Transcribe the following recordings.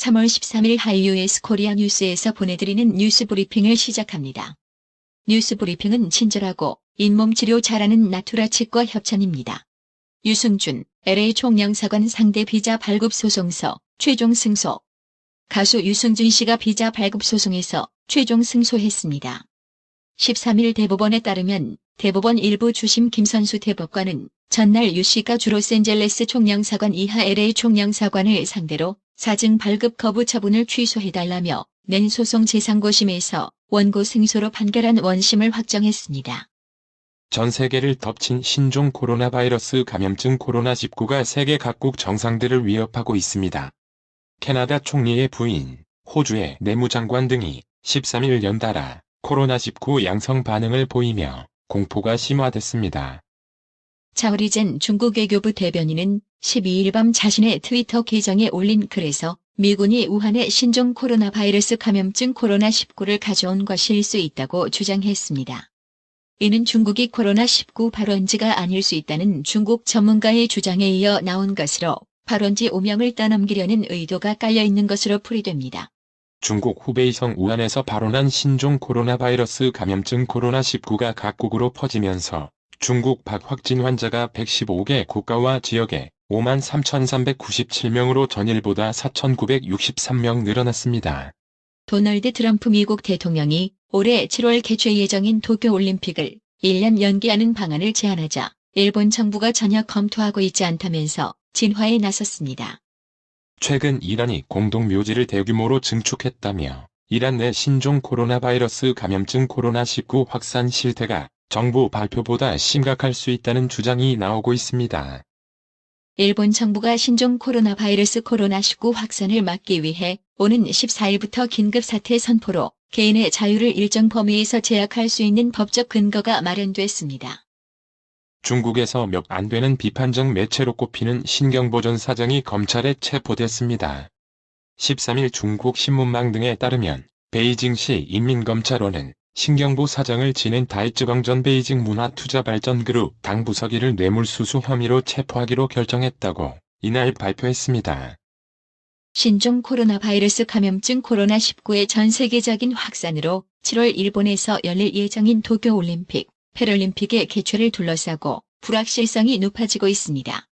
3월 13일 하이유에스 코리아 뉴스에서 보내드리는 뉴스 브리핑을 시작합니다. 뉴스 브리핑은 친절하고 잇몸 치료 잘하는 나투라 치과 협찬입니다. 유승준, LA 총영사관 상대 비자 발급 소송서, 최종 승소. 가수 유승준 씨가 비자 발급 소송에서 최종 승소했습니다. 13일 대법원에 따르면 대법원 일부 주심 김선수 대법관은 전날 유 씨가 주 로스앤젤레스 총영사관 이하 LA 총영사관을 상대로 사증 발급 거부 처분을 취소해달라며 낸 소송 제3고심에서 원고 승소로 판결한 원심을 확정했습니다. 전 세계를 덮친 신종 코로나 바이러스 감염증 코로나19가 세계 각국 정상들을 위협하고 있습니다. 캐나다 총리의 부인, 호주의 내무장관 등이 13일 연달아 코로나19 양성 반응을 보이며 공포가 심화됐습니다. 차오리젠 중국 외교부 대변인은 12일 밤 자신의 트위터 계정에 올린 글에서 미군이 우한의 신종 코로나 바이러스 감염증 코로나19를 가져온 것일 수 있다고 주장했습니다. 이는 중국이 코로나19 발원지가 아닐 수 있다는 중국 전문가의 주장에 이어 나온 것으로 발원지 오명을 떠넘기려는 의도가 깔려있는 것으로 풀이됩니다. 중국 후베이성 우한에서 발원한 신종 코로나 바이러스 감염증 코로나19가 각국으로 퍼지면서 중국 밖 확진 환자가 115개 국가와 지역에 53,397명으로 전일보다 4,963명 늘어났습니다. 도널드 트럼프 미국 대통령이 올해 7월 개최 예정인 도쿄올림픽을 1년 연기하는 방안을 제안하자 일본 정부가 전혀 검토하고 있지 않다면서 진화에 나섰습니다. 최근 이란이 공동묘지를 대규모로 증축했다며 이란 내 신종 코로나 바이러스 감염증 코로나19 확산 실태가 정부 발표보다 심각할 수 있다는 주장이 나오고 있습니다. 일본 정부가 신종 코로나 바이러스 코로나19 확산을 막기 위해 오는 14일부터 긴급사태 선포로 개인의 자유를 일정 범위에서 제약할 수 있는 법적 근거가 마련됐습니다. 중국에서 몇 안 되는 비판적 매체로 꼽히는 신경보전 사장이 검찰에 체포됐습니다. 13일 중국 신문망 등에 따르면 베이징시 인민검찰원은 신경보 사장을 지낸 다이쯔광전 베이징 문화투자발전그룹 당부서기를 뇌물수수 혐의로 체포하기로 결정했다고 이날 발표했습니다. 신종 코로나 바이러스 감염증 코로나19의 전 세계적인 확산으로 7월 일본에서 열릴 예정인 도쿄올림픽, 패럴림픽의 개최를 둘러싸고 불확실성이 높아지고 있습니다.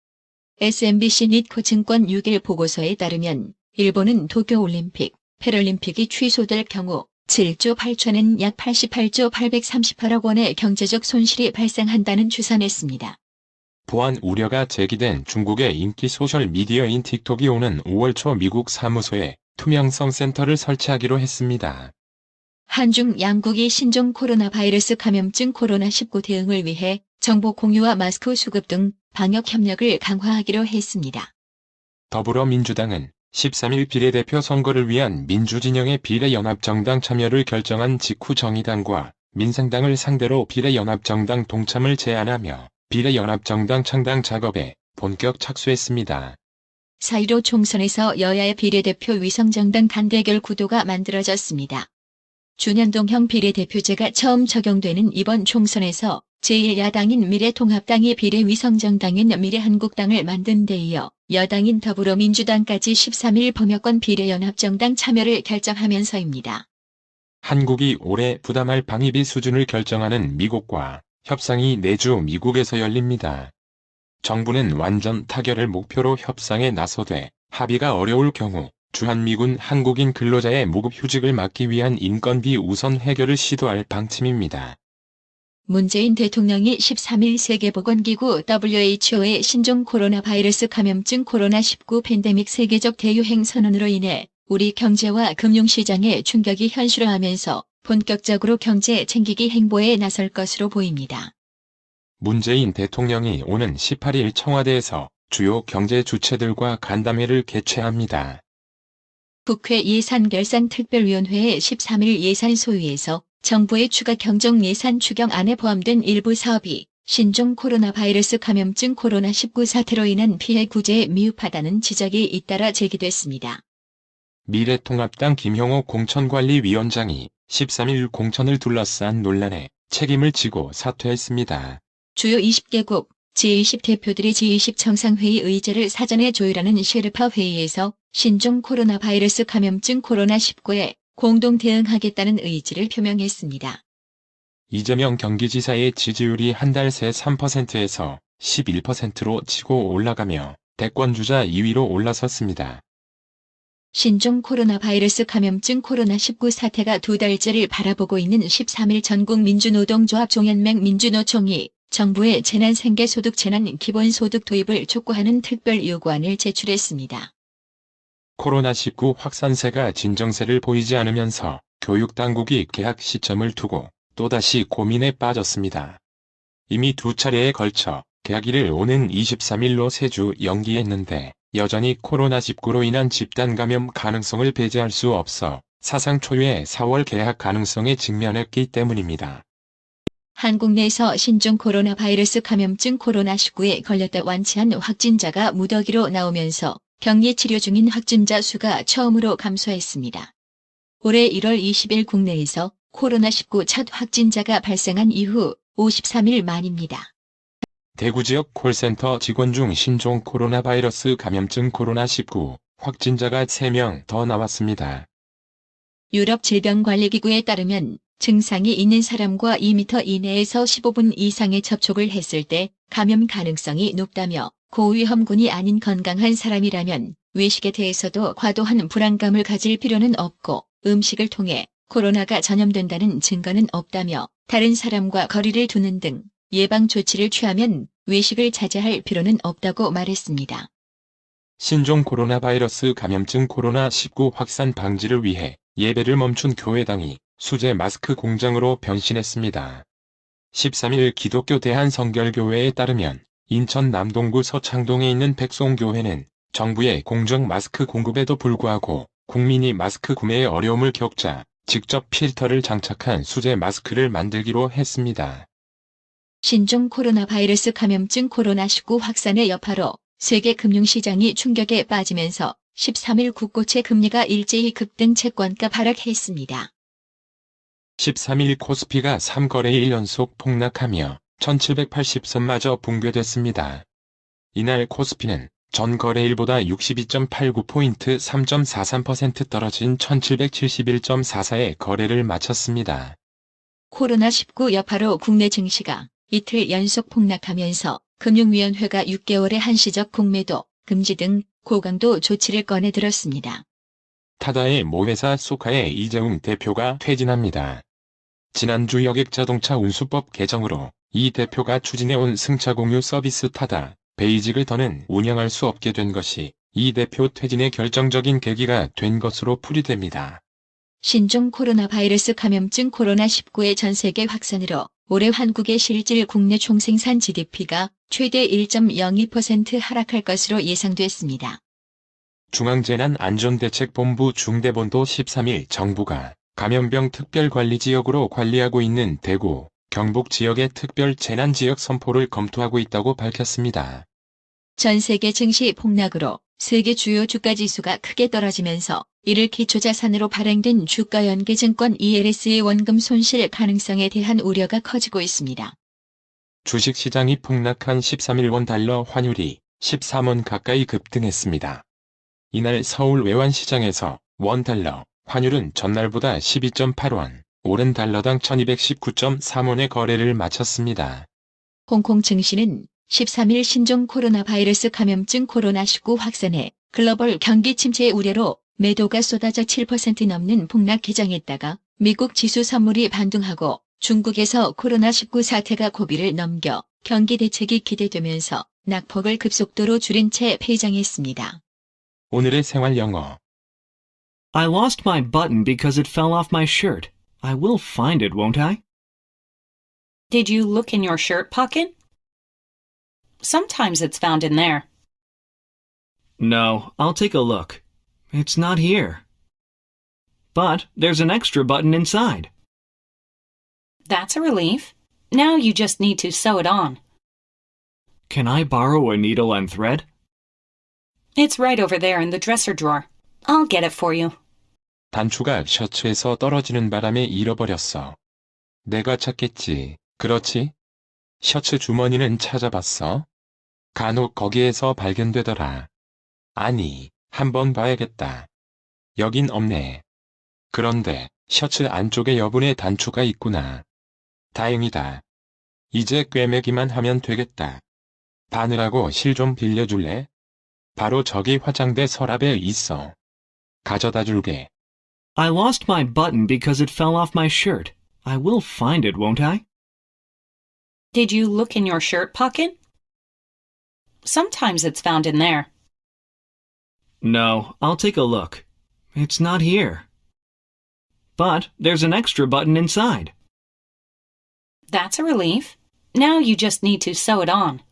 SMBC 니코 증권 6일 보고서에 따르면 일본은 도쿄올림픽, 패럴림픽이 취소될 경우 7조 8천엔 약 88조 838억 원의 경제적 손실이 발생한다는 추산했습니다. 보안 우려가 제기된 중국의 인기 소셜미디어인 틱톡이 오는 5월 초 미국 사무소에 투명성 센터를 설치하기로 했습니다. 한중 양국이 신종 코로나 바이러스 감염증 코로나19 대응을 위해 정보 공유와 마스크 수급 등 방역 협력을 강화하기로 했습니다. 더불어민주당은 13일 비례대표 선거를 위한 민주진영의 비례연합정당 참여를 결정한 직후 정의당과 민생당을 상대로 비례연합정당 동참을 제안하며 비례연합정당 창당 작업에 본격 착수했습니다. 4.15 총선에서 여야의 비례대표 위성정당 단대결 구도가 만들어졌습니다. 준연동형 비례대표제가 처음 적용되는 이번 총선에서 제1야당인 미래통합당이 비례위성정당인 미래한국당을 만든 데 이어 여당인 더불어민주당까지 13일 범여권 비례연합정당 참여를 결정하면서입니다. 한국이 올해 부담할 방위비 수준을 결정하는 미국과 협상이 내주 미국에서 열립니다. 정부는 완전 타결을 목표로 협상에 나서되 합의가 어려울 경우 주한미군 한국인 근로자의 무급휴직을 막기 위한 인건비 우선 해결을 시도할 방침입니다. 문재인 대통령이 13일 세계보건기구 WHO의 신종 코로나 바이러스 감염증 코로나19 팬데믹 세계적 대유행 선언으로 인해 우리 경제와 금융시장에 충격이 현실화하면서 본격적으로 경제 챙기기 행보에 나설 것으로 보입니다. 문재인 대통령이 오는 18일 청와대에서 주요 경제 주체들과 간담회를 개최합니다. 국회 예산결산특별위원회의 13일 예산소위에서 정부의 추가 경정 예산 추경안에 포함된 일부 사업이 신종 코로나 바이러스 감염증 코로나19 사태로 인한 피해 구제에 미흡하다는 지적이 잇따라 제기됐습니다. 미래통합당 김형호 공천관리위원장이 13일 공천을 둘러싼 논란에 책임을 지고 사퇴했습니다. 주요 20개국 G20 대표들이 G20 정상회의 의제를 사전에 조율하는 셰르파 회의에서 신종 코로나 바이러스 감염증 코로나19에 공동 대응하겠다는 의지를 표명했습니다. 이재명 경기지사의 지지율이 한 달 새 3%에서 11%로 치고 올라가며 대권주자 2위로 올라섰습니다. 신종 코로나 바이러스 감염증 코로나19 사태가 두 달째를 바라보고 있는 13일 전국민주노동조합 종연맹 민주노총이 정부의 재난생계소득 재난기본소득 도입을 촉구하는 특별요구안을 제출했습니다. 코로나19 확산세가 진정세를 보이지 않으면서 교육당국이 개학 시점을 두고 또다시 고민에 빠졌습니다. 이미 두 차례에 걸쳐 개학일을 오는 23일로 3주 연기했는데 여전히 코로나19로 인한 집단 감염 가능성을 배제할 수 없어 사상 초유의 4월 개학 가능성에 직면했기 때문입니다. 한국 내에서 신종 코로나 바이러스 감염증 코로나19에 걸렸다 완치한 확진자가 무더기로 나오면서 격리 치료 중인 확진자 수가 처음으로 감소했습니다. 올해 1월 20일 국내에서 코로나19 첫 확진자가 발생한 이후 53일 만입니다. 대구 지역 콜센터 직원 중 신종 코로나 바이러스 감염증 코로나19 확진자가 3명 더 나왔습니다. 유럽질병관리기구에 따르면 증상이 있는 사람과 2m 이내에서 15분 이상의 접촉을 했을 때 감염 가능성이 높다며 고위험군이 아닌 건강한 사람이라면 외식에 대해서도 과도한 불안감을 가질 필요는 없고 음식을 통해 코로나가 전염된다는 증거는 없다며 다른 사람과 거리를 두는 등 예방 조치를 취하면 외식을 자제할 필요는 없다고 말했습니다. 신종 코로나 바이러스 감염증 코로나19 확산 방지를 위해 예배를 멈춘 교회당이 수제 마스크 공장으로 변신했습니다. 13일 기독교 대한성결교회에 따르면 인천 남동구 서창동에 있는 백송교회는 정부의 공정 마스크 공급에도 불구하고 국민이 마스크 구매에 어려움을 겪자 직접 필터를 장착한 수제 마스크를 만들기로 했습니다. 신종 코로나 바이러스 감염증 코로나19 확산의 여파로 세계 금융시장이 충격에 빠지면서 13일 국고채 금리가 일제히 급등 채권가 하락했습니다. 13일 코스피가 3거래일 연속 폭락하며 1780선마저 붕괴됐습니다. 이날 코스피는 전 거래일보다 62.89포인트 3.43% 떨어진 1771.44에 거래를 마쳤습니다. 코로나19 여파로 국내 증시가 이틀 연속 폭락하면서 금융위원회가 6개월의 한시적 공매도, 금지 등 고강도 조치를 꺼내 들었습니다. 타다의 모회사 소카의 이재웅 대표가 퇴진합니다. 지난주 여객자동차 운수법 개정으로 이 대표가 추진해온 승차 공유 서비스 타다, 베이직을 더는 운영할 수 없게 된 것이 이 대표 퇴진의 결정적인 계기가 된 것으로 풀이됩니다. 신종 코로나 바이러스 감염증 코로나19의 전 세계 확산으로 올해 한국의 실질 국내 총생산 GDP가 최대 1.02% 하락할 것으로 예상됐습니다. 중앙재난안전대책본부 중대본도 13일 정부가 감염병 특별관리지역으로 관리하고 있는 대구, 경북 지역의 특별재난지역 선포를 검토하고 있다고 밝혔습니다. 전 세계 증시 폭락으로 세계 주요 주가지수가 크게 떨어지면서 이를 기초자산으로 발행된 주가연계증권 ELS의 원금 손실 가능성에 대한 우려가 커지고 있습니다. 주식시장이 폭락한 13일 원달러 환율이 13원 가까이 급등했습니다. 이날 서울 외환시장에서 원달러 환율은 전날보다 12.8원, 오른 달러당 1219.3원의 거래를 마쳤습니다. 홍콩 증시는 13일 신종 코로나 바이러스 감염증 코로나19 확산에 글로벌 경기 침체 우려로 매도가 쏟아져 7% 넘는 폭락 기장했다가 미국 지수 선물이 반등하고 중국에서 코로나19 사태가 고비를 넘겨 경기 대책이 기대되면서 낙폭을 급속도로 줄인 채 폐장했습니다. 오늘의 생활 영어. I lost my button because it fell off my shirt. I will find it, won't I? Did you look in your shirt pocket? Sometimes it's found in there. No, I'll take a look. It's not here. But there's an extra button inside. That's a relief. Now you just need to sew it on. Can I borrow a needle and thread? It's right over there in the dresser drawer. I'll get it for you. 단추가 셔츠에서 떨어지는 바람에 잃어버렸어. 내가 찾겠지. 그렇지? 셔츠 주머니는 찾아봤어? 간혹 거기에서 발견되더라. 아니, 한번 봐야겠다. 여긴 없네. 그런데 셔츠 안쪽에 여분의 단추가 있구나. 다행이다. 이제 꿰매기만 하면 되겠다. 바느라고 실 좀 빌려줄래? 바로 저기 화장대 서랍에 있어. 가져다 줄게. I lost my button because it fell off my shirt. I will find it, won't I? Did you look in your shirt pocket? Sometimes it's found in there. No, I'll take a look. It's not here. But there's an extra button inside. That's a relief. Now you just need to sew it on.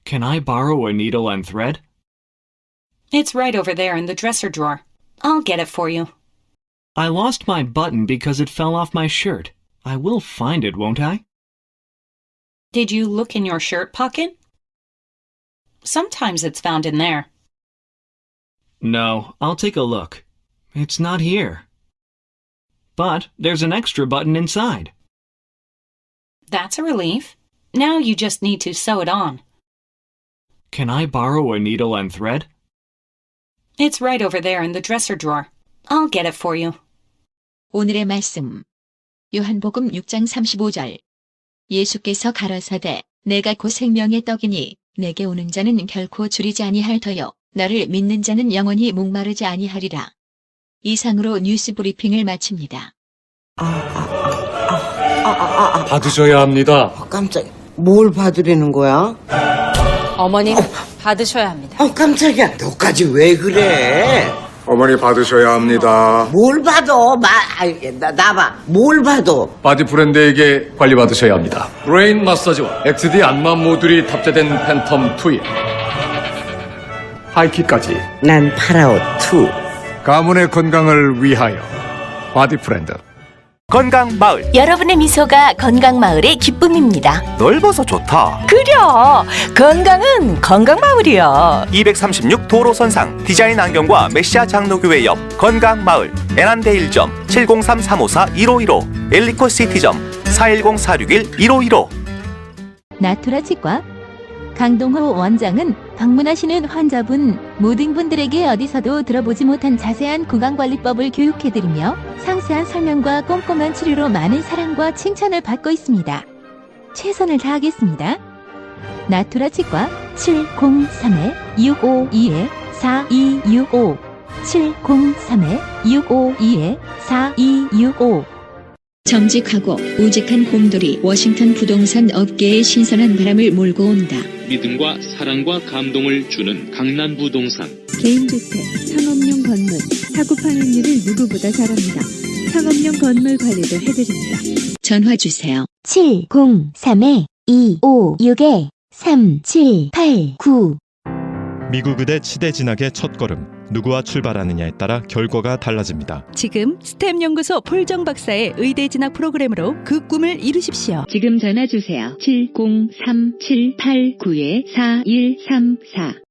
Can I borrow a needle and thread? It's right over there in the dresser drawer. I'll get it for you. I lost my button because it fell off my shirt. I will find it, won't I? Did you look in your shirt pocket? Sometimes it's found in there. No, I'll take a look. It's not here. But there's an extra button inside. That's a relief. Now you just need to sew it on. Can I borrow a needle and thread? It's right over there in the dresser drawer. I'll get it for you. 오늘의 말씀. 요한복음 6장 35절. 예수께서 가라사대 내가 곧 생명의 떡이니 내게 오는 자는 결코 줄이지 아니할 터요 나를 믿는 자는 영원히 목마르지 아니하리라. 이상으로 뉴스 브리핑을 마칩니다. 받으셔야 합니다. 깜짝이야. 뭘 받으려는 거야? 어머님, 받으셔야 합니다. 깜짝이야. 너까지 왜 그래? 어머니 받으셔야 합니다. 뭘 받아? 나봐. 뭘 받아? 바디 브랜드에게 관리받으셔야 합니다. 브레인 마사지와 XD 안마 모듈이 탑재된 팬텀 2에 하이킥까지 난 파라오 2. 가문의 건강을 위하여 바디 브랜드. 건강마을. 여러분의 미소가 건강마을의 기쁨입니다. 넓어서 좋다. 그려! 건강은 건강마을이야. 236 도로선상 디자인 안경과 메시아 장로교회 옆 건강마을. 애난데일점 703-354-1515 엘리코시티점 410-461-1515. 나투라 치과 강동호 원장은 방문하시는 환자분 모든 분들에게 어디서도 들어보지 못한 자세한 구강관리법을 교육해드리며 상세한 설명과 꼼꼼한 치료로 많은 사랑과 칭찬을 받고 있습니다. 최선을 다하겠습니다. 나투라 치과 703-652-4265 703-652-4265 정직하고 우직한 곰돌이 워싱턴 부동산 업계에 신선한 바람을 몰고 온다. 믿음과 사랑과 감동을 주는 강남부동산. 개인주택, 상업용 건물, 사고 파행률을 누구보다 잘합니다. 상업용 건물 관리도 해드립니다. 전화 주세요. 703-256-3789 미국 의대 치대 진학의 첫걸음. 누구와 출발하느냐에 따라 결과가 달라집니다. 지금 스템 연구소 폴정 박사의 의대 진학 프로그램으로 그 꿈을 이루십시오. 지금 전화 주세요. 703-789-4134